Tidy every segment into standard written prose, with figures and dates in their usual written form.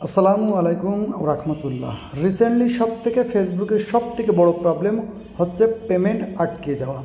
আসসালামু আলাইকুম রাহমাতুল্লাহ। রিসেন্টলি ফেসবুকের সবথেকে বড় প্রবলেম হচ্ছে পেমেন্ট আটকে যাওয়া।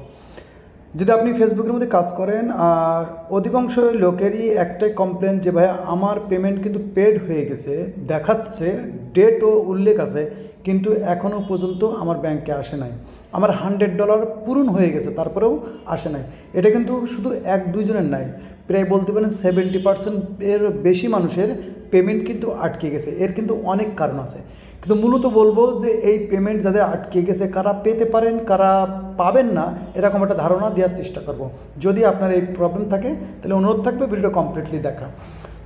যদি আপনি ফেসবুকের মধ্যে কাজ করেন, আর অধিকাংশ লোকেরই একটাই কমপ্লেন যে ভাই আমার পেমেন্ট কিন্তু পেড হয়ে গেছে, দেখাচ্ছে, ডেটও উল্লেখ আছে, কিন্তু এখনও পর্যন্ত আমার ব্যাংকে আসে নাই। আমার $100 পূরণ হয়ে গেছে, তারপরেও আসে নাই। এটা কিন্তু শুধু এক দুইজনের নাই, প্রায় বলতে পারেন 70% এর বেশি মানুষের পেমেন্ট কিন্তু আটকে গেছে। এর কিন্তু অনেক কারণ আছে, কিন্তু মূলত বলবো যে এই পেমেন্ট যাদের আটকে গেছে, কারা পেতে পারেন, কারা পাবেন না, এরকম একটা ধারণা দেওয়ার চেষ্টা করব। যদি আপনার এই প্রবলেম থাকে তাহলে অনুরোধ থাকবে ভিডিওটা কমপ্লিটলি দেখা।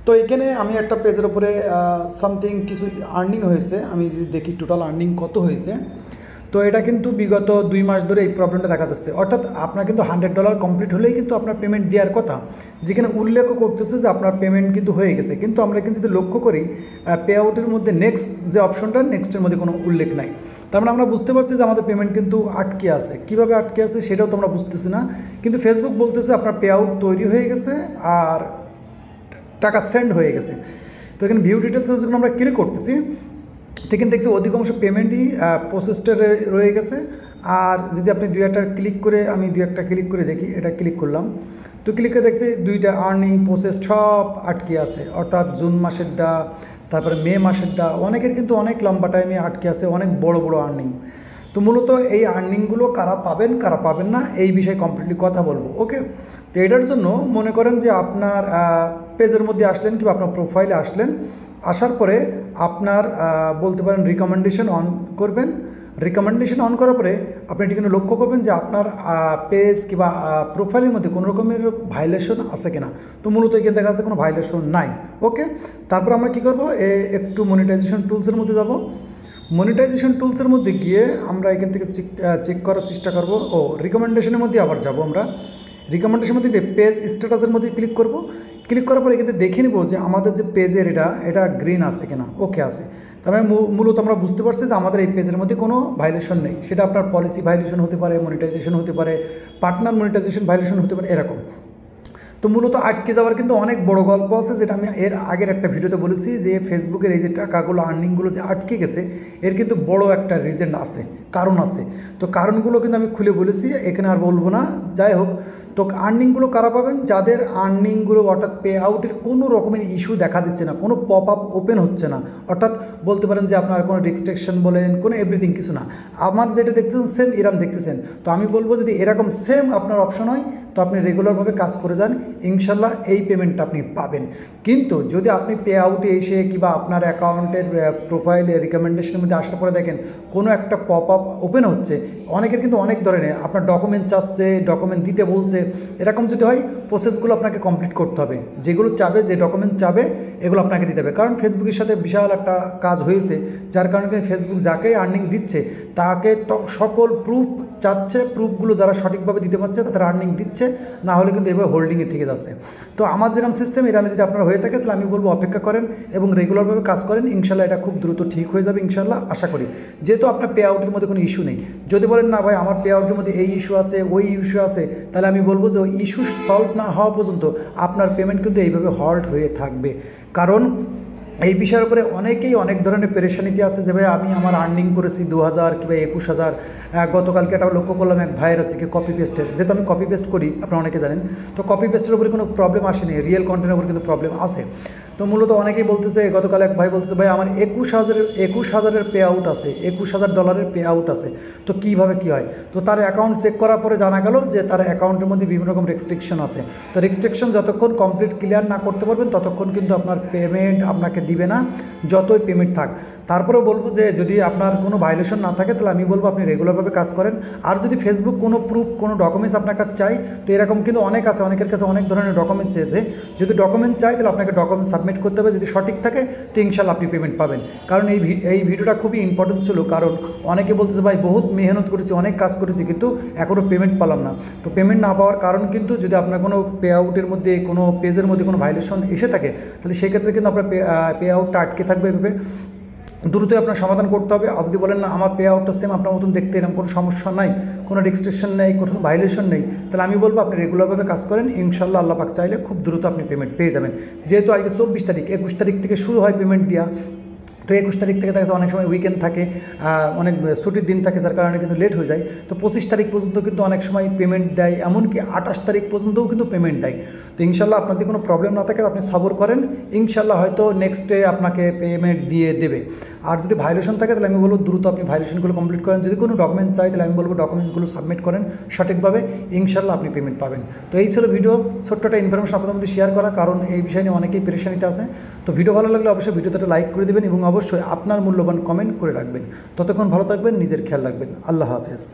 তো এখানে আমি একটা পেজের উপরে সামথিং কিছু আর্নিং হয়েছে, আমি যদি দেখি টোটাল আর্নিং কত হয়েছে। তো এটা কিন্তু বিগত 2 মাস ধরে এই প্রবলেমটা দেখা যাচ্ছে। অর্থাৎ আপনার কিন্তু $100 কমপ্লিট হলেই কিন্তু আপনার পেমেন্ট দেওয়ার কথা, যেখানে উল্লেখও করতেছে যে আপনার পেমেন্ট কিন্তু হয়ে গেছে। কিন্তু আমরা কিন্তু যদি লক্ষ্য করি, পে আউটের মধ্যে নেক্সট যে অপশনটা, নেক্সটের মধ্যে কোনো উল্লেখ নাই। তার মানে আমরা বুঝতে পারছি যে আমাদের পেমেন্ট কিন্তু আটকে আছে। কীভাবে আটকে আছে সেটাও তো আমরা বুঝতেছি না, কিন্তু ফেসবুক বলতেছে আপনার পে আউট তৈরি হয়ে গেছে আর টাকা সেন্ড হয়ে গেছে। তো এখানে ভিউ ডিটেলসে যখন আমরা ক্লিক করতেছি, সেখানে দেখছি অধিকাংশ পেমেন্টই প্রসেসটা রয়ে গেছে। আর যদি আপনি আমি দুই একটা ক্লিক করে দেখি, এটা ক্লিক করলাম, তো ক্লিক করে দেখছি 2টা আর্নিং প্রসেস সব আটকে আছে। অর্থাৎ জুন মাসেরটা, তারপরে মে মাসেরটা, অনেকের কিন্তু অনেক লম্বা টাইমে আটকে আছে, অনেক বড় বড় আর্নিং। তো মূলত এই আর্নিংগুলো কারা পাবেন কারা পাবেন না এই বিষয়ে কমপ্লিটলি কথা বলবো, ওকে। তো এটার জন্য মনে করেন যে আপনার পেজের মধ্যে আসলেন কিংবা আপনার প্রোফাইলে আসলেন, আসার পরে আপনার বলতে পারেন রিকমেন্ডেশন অন করবেন। রিকমেন্ডেশন অন করার পরে আপনি এটিকে লক্ষ্য করবেন যে আপনার পেজ কিংবা প্রোফাইলের মধ্যে কোনো রকমের ভাইলেশন আছে কিনা। তো মূলত এখানে দেখা যাচ্ছে কোনো ভাইলেশন নাই, ওকে। তারপর আমরা কী করবো, একটু মনিটাইজেশন টুলসের মধ্যে যাব। মনিটাইজেশন টুলসের মধ্যে গিয়ে আমরা এখান থেকে চেক করার চেষ্টা করব। রিকমেন্ডেশনের মধ্যে আবার যাব। আমরা রিকমেন্ডেশনের মধ্যে পেজ স্ট্যাটাসের মধ্যে ক্লিক করব। ক্লিক করার পরে এখানে দেখে নিব যে আমাদের যে পেজের এটা গ্রিন আছে কিনা, ওকে আছে। তার মানে মূলত আমরা বুঝতে পারছি যে আমাদের এই পেজের মধ্যে কোনো ভাইলেশন নেই। সেটা আপনার পলিসি ভাইলেশন হতে পারে, মনিটাইজেশন হতে পারে, পার্টনার মনিটাইজেশন ভাইলেশন হতে পারে, এরকম। তো মূলত আটকে যাওয়ার কিন্তু অনেক বড় গল্প আছে, যেটা আমি এর আগের একটা ভিডিওতে বলেছি যে ফেসবুকের এই যে টাকাগুলো, আর্নিংগুলো যে আটকে গেছে, এর কিন্তু বড় একটা রিজন আছে, কারণ আছে। তো কারণগুলো কিন্তু আমি খুলে বলেছি, এখানে আর বলবো না। যাই হোক, তো আর্নিংগুলো কারা পাবেন? যাদের আর্নিংগুলো অর্থাৎ পে আউটের কোনো রকমের ইস্যু দেখা দিচ্ছে না, কোনো পপ আপ ওপেন হচ্ছে না, অর্থাৎ বলতে পারেন যে আপনার কোনো রেস্ট্রিকশন বলেন, কোনো এভরিথিং কিছু না, আমার যেটা দেখতেছেন সেম এরকম দেখতেছেন। তো আমি বলবো যদি এরকম সেম আপনার অপশন হয়, তো আপনি রেগুলারভাবে কাজ করে যান, ইনশাল্লাহ এই পেমেন্টটা আপনি পাবেন। কিন্তু যদি আপনি পে আউটে এসে কিংবা আপনার অ্যাকাউন্টের প্রোফাইলে রিকমেন্ডেশনের মধ্যে আসার পরে দেখেন কোনো একটা পপ আপ ওপেন হচ্ছে, অনেকের কিন্তু অনেক ধরনের আপনার ডকুমেন্ট চাচ্ছে, ডকুমেন্ট দিতে বলছে, এরকম যদি হয়, প্রসেসগুলো আপনাকে কমপ্লিট করতে হবে। যেগুলো চাবে, যে ডকুমেন্ট চাবে, এগুলো আপনাকে দিতে হবে। কারণ ফেসবুকের সাথে বিশাল একটা কাজ হয়েছে, যার কারণে ফেসবুক যাকে আর্নিং দিচ্ছে তাকে সকল প্রুফ চাচ্ছে। প্রুফগুলো যারা সঠিকভাবে দিতে পারছে তাদের আর্নিং দিচ্ছে, না হলে কিন্তু এভাবে হোল্ডিংয়ে থেকে যাচ্ছে। তো আমার যেরকম সিস্টেম, এটা যদি আপনার হয়ে থাকে তাহলে আমি বলবো অপেক্ষা করেন এবং রেগুলারভাবে কাজ করেন, ইনশাল্লাহ এটা খুব দ্রুত ঠিক হয়ে যাবে, ইনশাল্লাহ আশা করি। যেহেতু আপনার পে আউটের মধ্যে কোনো ইস্যু নেই। যদি বলেন না ভাই আমার পে আউটের মধ্যে এই ইস্যু আছে, ওই ইস্যু আছে, তাহলে আমি বলবো যে ওই ইস্যু সলভ না হওয়া পর্যন্ত আপনার পেমেন্ট কিন্তু এইভাবে হল্ট হয়ে থাকবে। কারণ এই বিষয়ের উপরে অনেকেই অনেক ধরনের পেরেশানিতে আছে যে ভাই আমি আমার আর্নিং করেছি 2000 কিংবা 21000। গতকালকে এটা লক্ষ্য করলাম, এক ভাইয়ের আছে কি কপি পেস্টের, যেহেতু আমি কপি পেস্ট করি, আপনারা অনেকে জানেন। তো কপি পেস্টের উপরে কোনো প্রবলেম আসেনি, রিয়েল কন্টেন্টের উপরে কিন্তু প্রবলেম আছে। তো মূলত অনেকেই বলতেছে, গতকাল এক ভাই বলতেছে ভাই আমার 21000 পে আউট আছে, $21000 পে আউট আছে, তো কীভাবে কী হয়? তো তার অ্যাকাউন্ট চেক করার পরে জানা গেল যে তার অ্যাকাউন্টের মধ্যে বিভিন্ন রকম রেস্ট্রিকশন আছে। তো রেস্ট্রিকশন যতক্ষণ কমপ্লিট ক্লিয়ার না করতে পারবেন, ততক্ষণ কিন্তু আপনার পেমেন্ট আপনাকে দিবে না, যতই পেমেন্ট থাক। তারপরেও বলবো যে যদি আপনার কোনো ভাইলেশন না থাকে, তাহলে আমি বলবো আপনি রেগুলারভাবে কাজ করেন। আর যদি ফেসবুক কোনো প্রুফ, কোনো ডকুমেন্টস আপনার কাছে চাই, তো এরকম কিন্তু অনেক আছে, অনেকের কাছে অনেক ধরনের ডকুমেন্টস চেয়েছে। যদি ডকুমেন্ট চাই তাহলে আপনাকে ডকুমেন্ট সাবমিট করতে হবে, যদি সঠিক থাকে তো ইনশাল্লাহ আপনি পেমেন্ট পাবেন। কারণ এই ভিডিওটা খুবই ইম্পর্টেন্ট ছিল, কারণ অনেকে বলতেছে ভাই বহুত মেহনত করেছি, অনেক কাজ করেছি, কিন্তু এখনও পেমেন্ট পেলাম না। তো পেমেন্ট না পাওয়ার কারণ কিন্তু যদি আপনার কোনো পে আউটের মধ্যে, কোনো পেজের মধ্যে কোনো ভাইলেশন এসে থাকে, তাহলে সেক্ষেত্রে কিন্তু আপনার পে আউটটা আটকে থাকবে। এভাবে দ্রুতই আপনার সমাধান করতে হবে। আর যদি বলেন না আমার পে আউটটা সেম আপনার মতন দেখতে, এরকম কোনো সমস্যা নাই, কোনো রেস্ট্রিকশন নেই, কোনো ভাইলেশন নেই, তাহলে আমি বলবো আপনি রেগুলারভাবে কাজ করেন, ইনশাল্লাহ আল্লাহ পাক চাইলে খুব দ্রুত আপনি পেমেন্ট পেয়ে যাবেন। যেহেতু আজকে 24 তারিখ, 21 তারিখ থেকে শুরু হয় পেমেন্ট দেওয়া, তো 21 তারিখ থেকে দেখা যাচ্ছে অনেক সময় উইকেন্ড থাকে, অনেক ছুটির দিন থাকে, যার কারণে কিন্তু লেট হয়ে যায়। তো 25 তারিখ পর্যন্ত কিন্তু অনেক সময় পেমেন্ট দেয়, এমনকি 28 তারিখ পর্যন্তও কিন্তু পেমেন্ট দেয়। তো ইনশাল্লাহ আপনাদের কোনো প্রবলেম না থাকে, আপনি সবর করেন, ইনশাল্লাহ হয়তো নেক্সট ডে আপনাকে পেমেন্ট দিয়ে দেবে। আর যদি ভাইলেশন থাকে তাহলে আমি বলবো দ্রুত আপনি ভাইলেশনগুলো কমপ্লিট করেন। যদি কোনো ডকুমেন্ট চাই তাহলে আমি বলবো ডকুমেন্টসগুলো সাবমিট করেন সঠিকভাবে, ইনশাল্লাহ আপনি পেমেন্ট পাবেন। তো এই ছিল ভিডিও, ছোট্ট একটা ইনফরমেশন আপনাদের মধ্যে শেয়ার করা, কারণ এই বিষয় নিয়ে অনেকেই পেরেশানিতে আছে। তো ভিডিও ভালো লাগলে অবশ্যই ভিডিওতে একটা লাইক করে দেবেন এবং অবশ্যই আপনার মূল্যবান কমেন্ট করে রাখবেন। ততক্ষণ ভালো থাকবেন, নিজের খেয়াল রাখবেন। আল্লাহ হাফেজ।